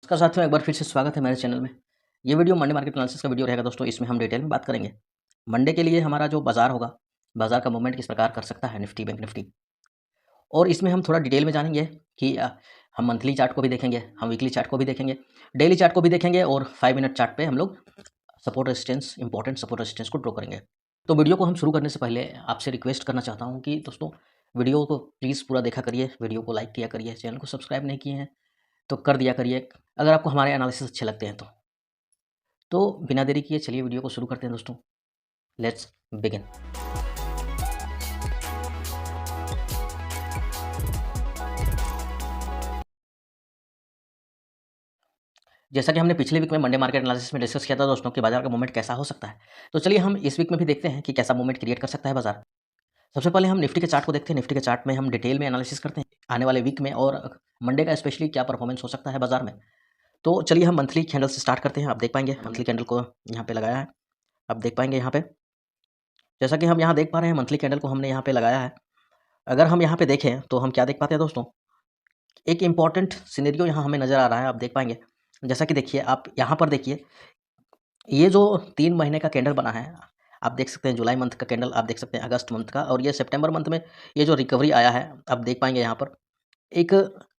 नमस्कार साथियों, एक बार फिर से स्वागत है मेरे चैनल में। ये वीडियो मंडे मार्केट एनालिसिस का वीडियो रहेगा दोस्तों। इसमें हम डिटेल में बात करेंगे मंडे के लिए हमारा जो बाजार होगा, बाजार का मूवमेंट किस प्रकार कर सकता है निफ्टी, बैंक निफ्टी। और इसमें हम थोड़ा डिटेल में जानेंगे कि हम मंथली चार्ट को भी देखेंगे, हम वीकली चार्ट को भी देखेंगे, डेली चार्ट को भी देखेंगे और 5 मिनट चार्ट पे हम लोग support resistance, important support resistance को ड्रॉ करेंगे। तो वीडियो को हम शुरू करने से पहले आपसे रिक्वेस्ट करना चाहता हूँ कि दोस्तों वीडियो को प्लीज़ पूरा देखा करिए, वीडियो को लाइक किया करिए, चैनल को सब्सक्राइब नहीं किए हैं तो कर दिया करिए अगर आपको हमारे एनालिसिस अच्छे लगते हैं तो बिना देरी किए चलिए वीडियो को शुरू करते हैं दोस्तों। Let's begin. जैसा कि हमने पिछले वीक में मंडे मार्केट एनालिसिस में डिस्कस किया था दोस्तों कि बाजार का मूवमेंट कैसा हो सकता है, तो चलिए हम इस वीक में भी देखते हैं कि कैसा मूवमेंट क्रिएट कर सकता है बाजार। सबसे पहले हम निफ्टी के चार्ट को देखते हैं। निफ्टी के चार्ट में हम डिटेल में एनालिसिस करते हैं आने वाले वीक में और मंडे का स्पेशली क्या परफॉर्मेंस हो सकता है बाजार में। तो चलिए हम मंथली कैंडल से स्टार्ट करते हैं। आप देख पाएंगे मंथली कैंडल को यहाँ पे लगाया है, आप देख पाएंगे यहाँ पे, जैसा कि हम यहाँ देख पा रहे हैं मंथली कैंडल को हमने यहाँ पे लगाया है। अगर हम यहाँ पे देखें तो हम क्या देख पाते हैं दोस्तों, एक इम्पॉर्टेंट सिनेरियो यहाँ हमें नज़र आ रहा है। आप देख पाएंगे, जैसा कि देखिए आप यहाँ पर देखिए, ये जो 3 महीने का कैंडल बना है, आप देख सकते हैं जुलाई मंथ का कैंडल, आप देख सकते हैं अगस्त मंथ का, और ये सितंबर मंथ में ये जो रिकवरी आया है, आप देख पाएंगे यहाँ पर एक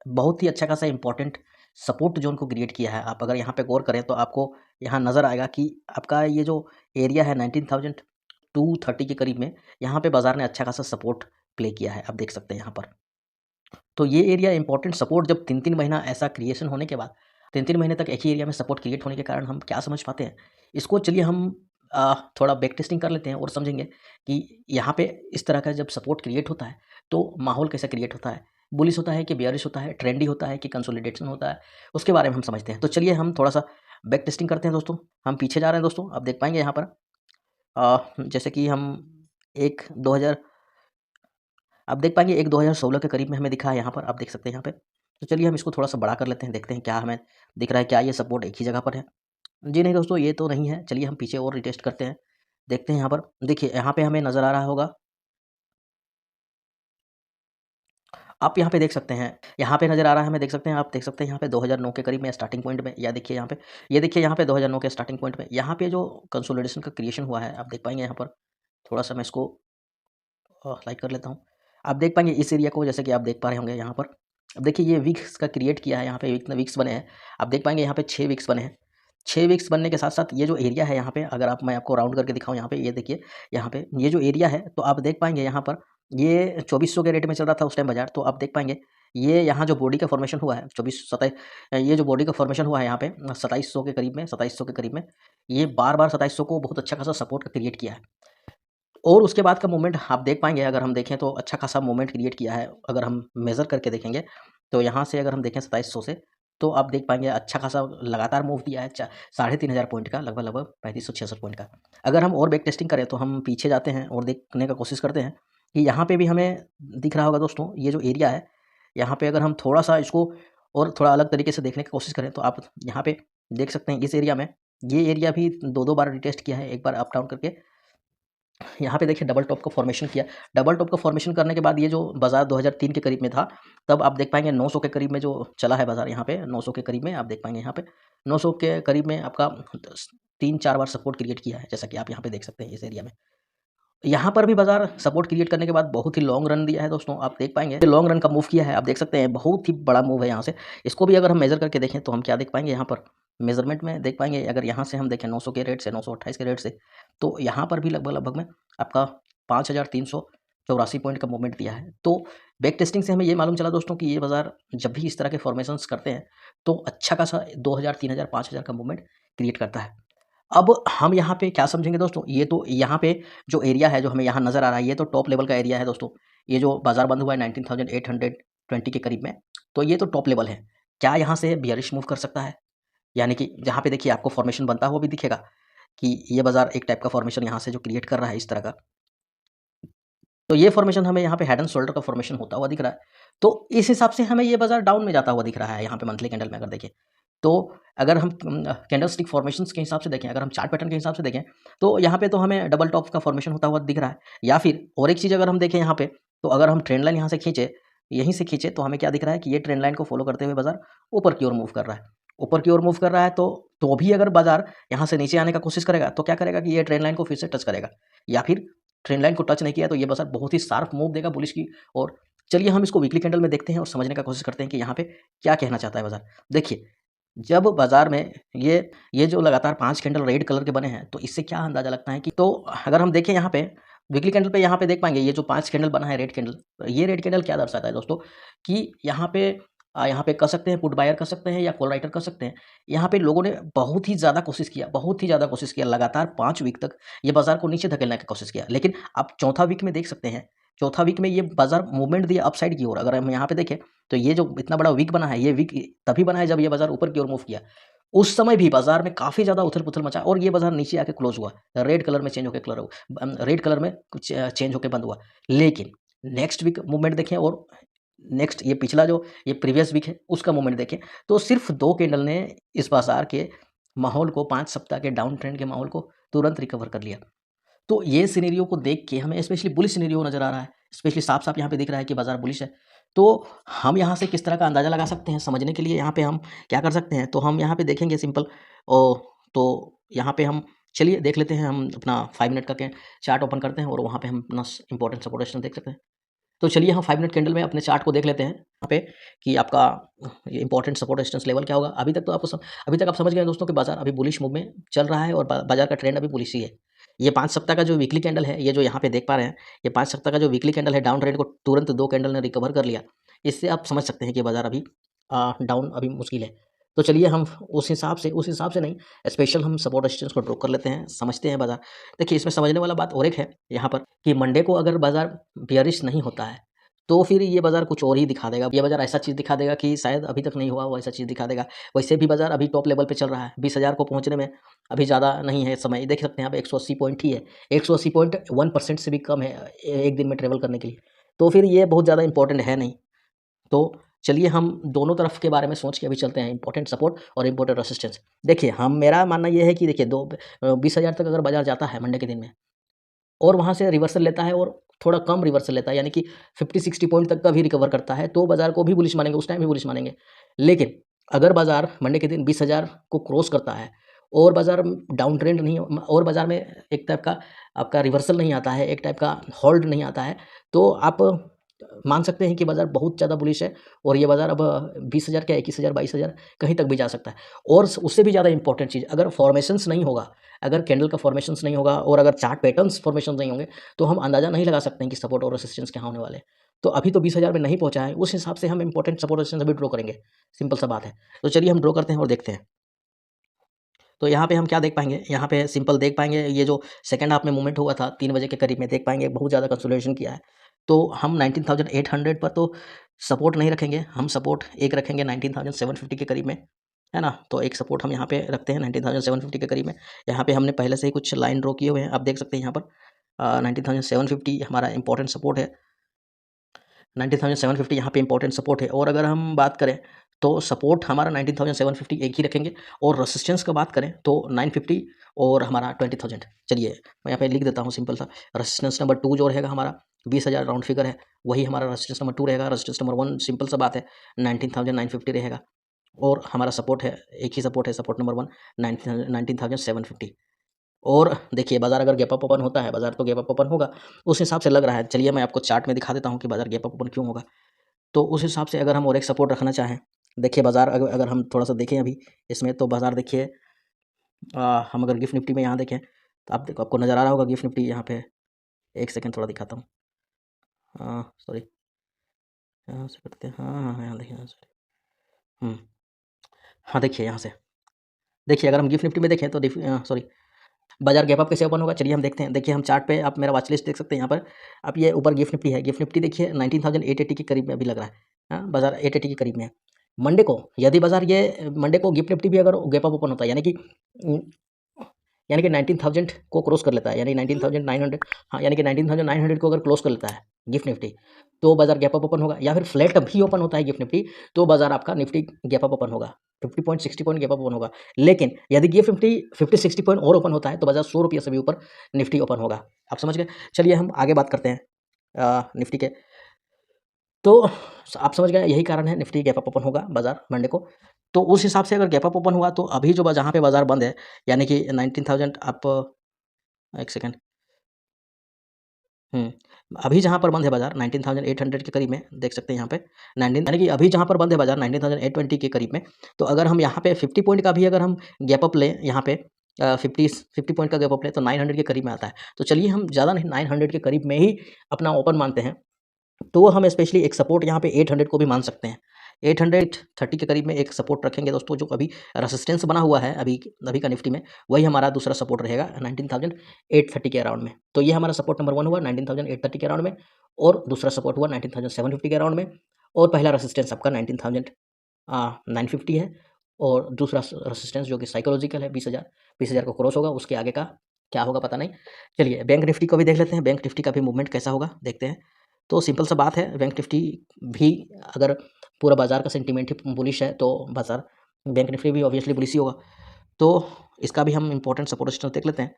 बहुत ही अच्छा खासा इंपॉर्टेंट सपोर्ट जोन को क्रिएट किया है। आप अगर यहाँ पे गौर करें तो आपको यहाँ नज़र आएगा कि आपका ये जो एरिया है 19,230 के करीब में, यहाँ पे बाजार ने अच्छा खासा सपोर्ट प्ले किया है, आप देख सकते हैं यहाँ पर। तो ये एरिया इंपॉर्टेंट सपोर्ट जब 3-3 महीना ऐसा क्रिएशन होने के बाद 3-3 महीने तक एक ही एरिया में सपोर्ट क्रिएट होने के कारण हम क्या समझ पाते हैं, इसको चलिए हम थोड़ा बैक टेस्टिंग कर लेते हैं और समझेंगे कि यहाँ पे इस तरह का जब सपोर्ट क्रिएट होता है तो माहौल कैसा क्रिएट होता है, बुलिश होता है कि बेयरिश होता है, ट्रेंडी होता है कि कंसोलिडेशन होता है, उसके बारे में हम समझते हैं। तो चलिए हम थोड़ा सा बैक टेस्टिंग करते हैं दोस्तों। हम पीछे जा रहे हैं दोस्तों, आप देख पाएंगे यहाँ पर जैसे कि हम एक 2000 आप देख पाएंगे एक 2016 के करीब में हमें दिखा है यहाँ पर, आप देख सकते हैं यहाँ पे। तो चलिए हम इसको थोड़ा सा बड़ा कर लेते हैं, देखते हैं क्या हमें दिख रहा है, क्या ये सपोर्ट एक ही जगह पर है। जी नहीं दोस्तों, ये तो नहीं है। चलिए हम पीछे और रिटेस्ट करते हैं, देखते हैं यहाँ पर। देखिए यहाँ पे हमें नज़र आ रहा होगा, आप यहाँ पे देख सकते हैं, यहाँ पे नज़र आ रहा है हमें, देख सकते हैं, आप देख सकते हैं यहाँ पे 2009 के करीब में स्टार्टिंग पॉइंट में, या देखिए यहाँ पे, ये देखिए यहाँ पे 2009 के स्टार्टिंग पॉइंट में, यहाँ पे जो कंसोलिडेशन का क्रिएशन हुआ है, आप देख पाएंगे यहाँ पर। थोड़ा सा मैं इसको लाइक कर लेता हूँ। आप देख पाएंगे इस एरिया को, जैसे कि आप देख पा रहे होंगे यहाँ पर। अब देखिए ये वीक्स का क्रिएट किया है, यहाँ पे वीक्स बने हैं, आप देख पाएंगे यहाँ पे 6 वीक्स बने हैं। 6 वीक्स बनने के साथ साथ ये जो एरिया है यहाँ पे, अगर आप मैं आपको राउंड करके दिखाऊँ यहाँ पे, ये देखिए यहाँ पे ये जो एरिया है, तो आप देख पाएंगे यहाँ पर ये 2400 के रेट में चल रहा था उस टाइम बाजार। तो आप देख पाएंगे ये यहाँ जो बॉडी का फॉर्मेशन हुआ है 24 ये जो बॉडी का फॉर्मेशन हुआ है यहाँ पे 2700 के करीब में, 2700 के करीब में, ये बार बार 2700 को बहुत अच्छा खासा सपोर्ट का क्रिएट किया है। और उसके बाद का मूवमेंट आप देख पाएँगे, अगर हम देखें तो अच्छा खासा मूवमेंट क्रिएट किया है। अगर हम मेज़र करके देखेंगे तो यहाँ से अगर हम देखें 2700 से, तो आप देख पाएँगे अच्छा खासा लगातार मूव दिया है, 3,500 पॉइंट का, लगभग 3566 पॉइंट का। अगर हम और बैक टेस्टिंग करें तो हम पीछे जाते हैं और देखने का कोशिश करते हैं कि यहाँ पे भी हमें दिख रहा होगा दोस्तों, ये जो एरिया है, यहाँ पे अगर हम थोड़ा-सा इसको और थोड़ा अलग तरीके से देखने की कोशिश करें तो आप यहाँ पे देख सकते हैं इस एरिया में, ये एरिया भी 2-2 बार रिटेस्ट किया है, एक बार अप डाउन करके। यहाँ पे देखिए डबल टॉप का फॉर्मेशन किया। डबल टॉप का फॉर्मेशन करने के बाद ये जो बाज़ार 2003 के करीब में था, तब आप देख पाएँगे 900 के करीब में जो चला है बाज़ार, यहाँ पे 900 के करीब में आप देख पाएँगे, यहाँ पे 900 के करीब में आपका 3-4 बार सपोर्ट क्रिएट किया है, जैसा कि आप यहाँ पे देख सकते हैं इस एरिया में। यहाँ पर भी बाज़ार सपोर्ट क्रिएट करने के बाद बहुत ही लॉन्ग रन दिया है दोस्तों, आप देख पाएँगे लॉन्ग रन का मूव किया है, आप देख सकते हैं बहुत ही बड़ा मूव है यहाँ से। इसको भी अगर हम मेज़र करके देखें तो हम क्या देख पाएँगे, यहाँ पर मेज़रमेंट में देख पाएँगे, अगर यहाँ से हम देखें 900 के रेट से, 928 के रेट से, तो यहाँ पर भी लगभग में आपका 5,384 पॉइंट का मूवमेंट दिया है। तो बैक टेस्टिंग से हमें ये मालूम चला दोस्तों कि ये बाज़ार जब भी इस तरह के फॉर्मेशंस करते हैं तो अच्छा खासा 2,000, 3,000, 5,000 का मूवमेंट क्रिएट करता है। अब हम यहाँ पे क्या समझेंगे दोस्तों, ये तो यहाँ पे जो एरिया है जो हमें यहाँ नज़र आ रहा है, ये तो टॉप लेवल का एरिया है दोस्तों। ये जो बाज़ार बंद हुआ है 19,820 के करीब में, तो ये तो टॉप लेवल है। क्या यहाँ से बियरिश मूव कर सकता है? यानी कि जहाँ पे देखिए आपको फॉर्मेशन बनता हुआ भी दिखेगा कि ये बाज़ार एक टाइप का फॉर्मेशन यहाँ से जो क्रिएट कर रहा है इस तरह का। तो ये फॉर्मेशन हमें यहाँ पे हेड एंड शोल्डर का फॉर्मेशन होता हुआ दिख रहा है। तो इस हिसाब से हमें ये बाज़ार डाउन में जाता हुआ दिख रहा है यहाँ पे मंथली कैंडल में अगर देखें। तो अगर हम कैंडलस्टिक फॉर्मेशंस के हिसाब से देखें, अगर हम चार्ट पैटर्न के हिसाब से देखें, तो यहाँ पे तो हमें डबल टॉप का फॉर्मेशन होता हुआ दिख रहा है। या फिर और एक चीज़ अगर हम देखें यहाँ पे, तो अगर हम ट्रेंड लाइन यहाँ से खींचे, यहीं से खींचे, तो हमें क्या दिख रहा है कि ये ट्रेंड लाइन को फॉलो करते हुए बाज़ार ऊपर की ओर मूव कर रहा है। ऊपर की ओर मूव कर रहा है तो भी अगर बाजार यहाँ से नीचे आने का कोशिश करेगा तो क्या करेगा कि ये ट्रेंड लाइन को फिर से टच करेगा, या फिर ट्रेंड लाइन को टच नहीं किया तो ये बाजार बहुत ही शार्प मूव देगा बुलिश की। और चलिए हम इसको वीकली कैंडल में देखते हैं और समझने का कोशिश करते हैं कि यहाँ पे क्या कहना चाहता है बाजार। देखिए, जब बाजार में ये जो लगातार 5 कैंडल रेड कलर के बने हैं, तो इससे क्या अंदाजा लगता है कि, तो अगर हम देखें यहाँ पे वीकली कैंडल पे, यहाँ पे देख पाएंगे ये जो 5 कैंडल बना है रेड कैंडल, ये रेड कैंडल क्या दर्शाता है दोस्तों कि यहाँ पे कह सकते हैं पुट बायर कर सकते हैं या कॉल राइटर कर सकते हैं। यहाँ पे लोगों ने बहुत ही ज़्यादा कोशिश किया लगातार 5 वीक तक ये बाजार को नीचे धकेलने की कोशिश किया। लेकिन आप चौथा वीक में देख सकते हैं, चौथा वीक में ये बाजार मूवमेंट दिया अपसाइड की ओर। अगर हम यहाँ पे देखें तो ये जो इतना बड़ा वीक बना है, ये वीक तभी बना है जब ये बाजार ऊपर की ओर मूव किया। उस समय भी बाजार में काफ़ी ज़्यादा उथल-पुथल मचा और ये बाजार नीचे आके क्लोज हुआ। रेड कलर में चेंज होके बंद हुआ। लेकिन नेक्स्ट वीक मूवमेंट देखें और नेक्स्ट ये पिछला जो ये प्रीवियस वीक है उसका मूवमेंट देखें, तो सिर्फ 2 कैंडल ने इस बाजार के माहौल को, 5 सप्ताह के डाउन ट्रेंड के माहौल को तुरंत रिकवर कर लिया। तो ये सिनेरियो को देख के हमें स्पेशली बुलिश सिनेरियो नज़र आ रहा है, स्पेशली साफ-साफ यहाँ पे दिख रहा है कि बाजार बुलिश है। तो हम यहाँ से किस तरह का अंदाज़ा लगा सकते हैं, समझने के लिए यहाँ पे हम क्या कर सकते हैं, तो हम यहाँ पे देखेंगे सिंपल। तो यहाँ पे हम चलिए देख लेते हैं, हम अपना 5 मिनट का चार्ट ओपन करते हैं और वहाँ पे हम अपना इंपॉर्टेंट सपोर्ट रेजिस्टेंस देख सकते हैं। तो चलिए हम 5 मिनट कैंडल में अपने चार्ट को देख लेते हैं यहाँ पे कि आपका ये इंपॉर्टेंट सपोर्ट रेजिस्टेंस लेवल क्या होगा। अभी तक आप समझ गए दोस्तों कि बाजार अभी बुलिश मूव में चल रहा है और बाजार का ट्रेंड अभी बुलिश ही है। ये 5 सप्ताह का जो वीकली कैंडल है, ये जो यहाँ पे देख पा रहे हैं, ये 5 सप्ताह का जो वीकली कैंडल है, डाउन ट्रेंड को तुरंत 2 कैंडल ने रिकवर कर लिया। इससे आप समझ सकते हैं कि बाजार अभी डाउन अभी मुश्किल है। तो चलिए हम उस हिसाब से नहीं, स्पेशल हम सपोर्ट रेजिस्टेंस को ड्रॉ कर लेते हैं, समझते हैं बाजार। देखिए, इसमें समझने वाला बात और एक है यहाँ पर कि मंडे को अगर बाजार बियरिश नहीं होता है तो फिर ये बाजार कुछ और ही दिखा देगा। ये बाजार ऐसा चीज़ दिखा देगा कि शायद अभी तक नहीं हुआ वो ऐसा चीज़ दिखा देगा। वैसे भी बाजार अभी टॉप लेवल पे चल रहा है, 20,000 को पहुंचने में अभी ज़्यादा नहीं है समय। देख सकते हैं आप 180 पॉइंट ही है, 180.1% से भी कम है एक दिन में ट्रेवल करने के लिए। तो फिर ये बहुत ज़्यादा इंपॉर्टेंट है नहीं। तो चलिए हम दोनों तरफ के बारे में सोच के अभी चलते हैं, इंपॉर्टेंट सपोर्ट और इंपॉर्टेंट रेजिस्टेंस। देखिए, मेरा मानना ये है कि देखिए 20,000 तक अगर बाजार जाता है मंडे के दिन में और वहाँ से रिवर्सल लेता है और थोड़ा कम रिवर्सल लेता है, यानी कि 50-60 पॉइंट तक का भी रिकवर करता है, तो बाजार को भी बुलिश मानेंगे, उस टाइम भी बुलिश मानेंगे। लेकिन अगर बाजार मंडे के दिन 20,000 को क्रॉस करता है और बाजार डाउन ट्रेंड नहीं और बाजार में एक टाइप का आपका रिवर्सल नहीं आता है, एक टाइप का होल्ड नहीं आता है, तो आप मान सकते हैं कि बाजार बहुत ज़्यादा बुलिश है और ये बाजार अब 20,000 क्या 21,000 22,000 कहीं तक भी जा सकता है। और उससे भी ज़्यादा इंपॉर्टेंट चीज़, अगर फॉर्मेशंस नहीं होगा, अगर कैंडल का फॉर्मेशंस नहीं होगा और अगर चार्ट पैटर्न्स फॉर्मेशन नहीं होंगे, तो हम अंदाज़ा नहीं लगा सकते हैं कि सपोर्ट और रेजिस्टेंस क्या होने वाले हैं। तो अभी तो 20,000 में नहीं पहुंचा है, उस हिसाब से हम इंपॉर्टेंट सपोर्ट रेजिस्टेंस अभी ड्रॉ करेंगे, सिंपल सा बात है। तो चलिए हम ड्रॉ करते हैं और देखते हैं। तो यहाँ पे हम क्या देख पाएंगे, यहाँ पे सिंपल देख पाएंगे, ये जो सेकंड हाफ में मूवमेंट हुआ था 3 बजे के करीब में, देख पाएंगे बहुत ज़्यादा कंसोलिडेशन किया है। तो हम 19,800 पर तो सपोर्ट नहीं रखेंगे, हम सपोर्ट एक रखेंगे 19,750 के करीब में, है ना। तो एक सपोर्ट हम यहाँ पे रखते हैं 19,750 के करीब में। यहाँ पे हमने पहले से ही कुछ लाइन ड्रॉ किए हुए हैं, आप देख सकते हैं यहाँ पर 19,750 हमारा इंपॉर्टेंट सपोर्ट है। 19,750 यहाँ पे इंपॉर्टेंट सपोर्ट है। और अगर हम बात करें तो सपोर्ट हमारा 19,750 एक ही रखेंगे, और रेजिस्टेंस का बात करें तो 950 और हमारा 20,000। चलिए मैं यहाँ पे लिख देता हूँ सिंपल सा, रेजिस्टेंस नंबर 2 जो रहेगा हमारा 20,000 राउंड फिगर है, वही हमारा रेजिस्टेंस नंबर 2 रहेगा। रेजिस्टेंस नंबर 1 सिंपल सा बात है 19,950 रहेगा, और हमारा सपोर्ट है एक ही सपोर्ट है, सपोर्ट नंबर 1 19,750। और देखिए, बाजार अगर गैप अप ओपन होता है, बाजार तो गैप अप ओपन होगा उस हिसाब से लग रहा है। चलिए मैं आपको चार्ट में दिखा देता हूँ कि बाजार गैप अप ओपन क्यों होगा। तो उस हिसाब से अगर हम और एक सपोर्ट रखना चाहें, देखिए बाजार अगर हम थोड़ा सा देखें अभी इसमें, तो बाजार देखिए हम अगर गिफ्ट निफ्टी में यहाँ देखें तो आप देखो, आपको नज़र आ रहा होगा गिफ्ट निफ्टी यहाँ पे। एक सेकंड थोड़ा दिखाता हूँ, सॉरी यहाँ से करते हैं, हाँ यहाँ देखिए, सॉरी, हाँ देखिए यहाँ से देखिए, अगर हम गिफ्ट निफ्टी में देखें तो सॉरी, बाजार गैप अप कैसे ओपन होगा, चलिए हम देखते हैं। देखिए हम चार्ट पे आप मेरा वॉच लिस्ट देख सकते हैं यहाँ पर। आप ये ऊपर गिफ्ट निफ्टी है, गिफ्ट निफ्टी देखिए 19,880 के करीब में अभी लग रहा है, हाँ बाजार 880 के करीब में है। मंडे को यदि बाजार ये मंडे को गिफ्ट निफ्टी भी अगर गैप अप ओपन होता है, यानी कि 19,000 को क्रॉस कर लेता है, यानी 19,900, हाँ यानी कि 19,900 को अगर क्लोज कर लेता है गिफ्ट निफ्टी, तो बाजार गैप अप ओपन होगा। या फिर फ्लैट भी ओपन होता है गिफ्ट निफ्टी, तो बाजार आपका निफ्टी गैप अप ओपन होगा, 50 point 60 point gap up open होगा। लेकिन यदि गिफ्ट निफ्टी 50-60 पॉइंट और ओपन होता है, तो बाजार 100 रुपये से भी ऊपर निफ्टी ओपन होगा। आप समझ गए। चलिए हम आगे बात करते हैं निफ्टी के। तो आप समझ गए, यही कारण है निफ्टी गैप अप ओपन होगा बाजार मंडे को। तो उस हिसाब से अगर गैप अप ओपन हुआ तो अभी जो जहाँ पे बाज़ार बंद है, यानी कि 19,000 आप 1 सेकंड हुँ, अभी जहाँ पर बंद है बाज़ार 19,800 के करीब में देख सकते हैं यहाँ पे 19 यानी कि अभी जहाँ पर बंद है बाज़ार 19,820 के करीब में, तो अगर हम यहाँ पे 50 पॉइंट का भी अगर हम गैप अप लें यहाँ पे 50 पॉइंट का गैप अप लें तो 900 के करीब में आता है। तो चलिए हम ज़्यादा नहीं 900 के करीब में ही अपना ओपन मानते हैं। तो हम स्पेशली एक सपोर्ट यहाँ पे 800 को भी मान सकते हैं। 830 के करीब में एक सपोर्ट रखेंगे दोस्तों, जो अभी रेजिस्टेंस बना हुआ है अभी अभी का निफ्टी में, वही हमारा दूसरा सपोर्ट रहेगा 19,830 के अराउंड में। तो ये हमारा सपोर्ट नंबर 1 हुआ 19,830 के अराउंड में, और दूसरा सपोर्ट हुआ 19,750 के अराउंड में, और पहला रेजिस्टेंस आपका 19,950 है, और दूसरा रेजिस्टेंस जो कि साइकोलॉजिकल है 20,000 को क्रॉस होगा, उसके आगे का क्या होगा पता नहीं। चलिए बैंक निफ्टी को भी देख लेते हैं, बैंक निफ्टी का भी मूवमेंट कैसा होगा देखते हैं। तो सिंपल सा बात है, बैंक निफ्टी भी अगर पूरा बाज़ार का सेंटीमेंट ही बुलिश है तो बाज़ार बैंक निफ्टी भी ऑब्वियसली बुलिश ही होगा। तो इसका भी हम इंपॉर्टेंट सपोर्ट रेजिस्टेंस देख लेते हैं।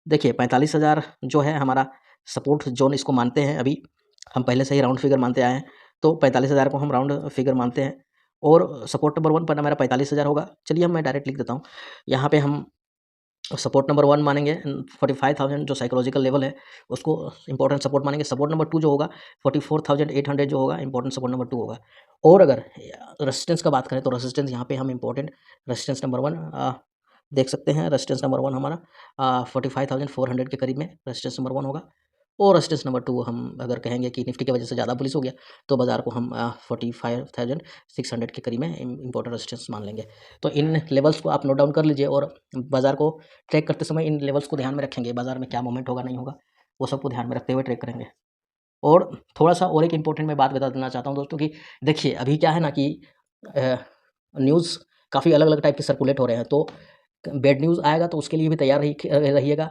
देखिए 45,000 जो है हमारा सपोर्ट जोन, इसको मानते हैं अभी हम पहले से ही राउंड फिगर मानते आए हैं, तो 45,000 को हम राउंड फिगर मानते हैं, और सपोर्ट नंबर 1 पर मेरा 45,000 होगा। चलिए मैं डायरेक्ट लिख देता हूँ। यहाँ पे हम सपोर्ट नंबर 1 मानेंगे 45,000 जो साइकोलॉजिकल लेवल है उसको इंपॉर्टेंट सपोर्ट मानेंगे। सपोर्ट नंबर 2 जो होगा 44,800 जो होगा इंपॉर्टेंट सपोर्ट नंबर 2 होगा। और अगर रेजिस्टेंस का बात करें तो रेजिस्टेंस यहाँ पे हम इंपॉर्टेंट रेजिस्टेंस नंबर 1 देख सकते हैं। रेजिस्टेंस नंबर 1 हमारा 45,400 के करीब में रेजिस्टेंस नंबर 1 होगा, और रेजिस्टेंस नंबर 2 हम अगर कहेंगे कि निफ्टी की वजह से ज़्यादा बुलिश हो गया तो बाज़ार को हम 45,600 के करीब में इंपॉर्टेंट रेजिस्टेंस मान लेंगे। तो इन लेवल्स को आप नोट डाउन कर लीजिए, और बाज़ार को ट्रैक करते समय इन लेवल्स को ध्यान में रखेंगे, बाज़ार में क्या मूवमेंट होगा नहीं होगा वो सबको ध्यान में रखते हुए ट्रैक करेंगे। और थोड़ा-सा और एक इम्पोर्टेंट मैं बात बता देना चाहता हूँ दोस्तों कि देखिए अभी क्या है ना कि न्यूज़ काफ़ी अलग-अलग टाइप के सर्कुलेट हो रहे हैं, तो बैड न्यूज़ आएगा तो उसके लिए भी तैयार रहिएगा,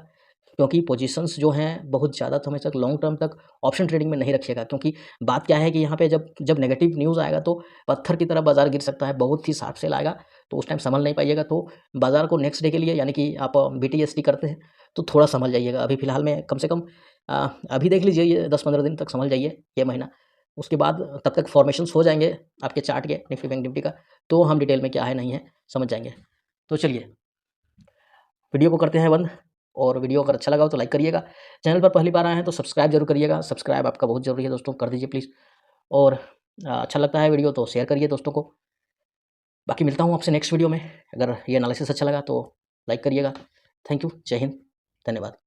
क्योंकि पोजीशंस जो हैं बहुत ज़्यादा समय तक लॉन्ग टर्म तक ऑप्शन ट्रेडिंग में नहीं रखिएगा। क्योंकि बात क्या है कि यहाँ पे जब जब नेगेटिव न्यूज़ आएगा तो पत्थर की तरह बाज़ार गिर सकता है, बहुत ही शार्प सेल आएगा, तो उस टाइम संभल नहीं पाइएगा। तो बाज़ार को नेक्स्ट डे के लिए, यानी कि आप बीटीएसटी करते हैं तो थोड़ा संभल जाइएगा। अभी फ़िलहाल में कम से कम अभी देख लीजिए ये 10-15 दिन तक संभल जाइए, ये महीना। उसके बाद तब तक फॉर्मेशंस हो जाएँगे आपके चार्ट के निफ्टी बैंक निफ्टी का, तो हम डिटेल में क्या है नहीं है समझ जाएँगे। तो चलिए वीडियो को करते हैं बंद, और वीडियो अगर अच्छा लगा हो तो लाइक करिएगा। चैनल पर पहली बार आए हैं तो सब्सक्राइब जरूर करिएगा, सब्सक्राइब आपका बहुत ज़रूरी है दोस्तों, कर दीजिए प्लीज़। और अच्छा लगता है वीडियो तो शेयर करिए दोस्तों को। बाकी मिलता हूँ आपसे नेक्स्ट वीडियो में। अगर ये एनालिसिस अच्छा लगा तो लाइक करिएगा। थैंक यू, जय हिंद, धन्यवाद।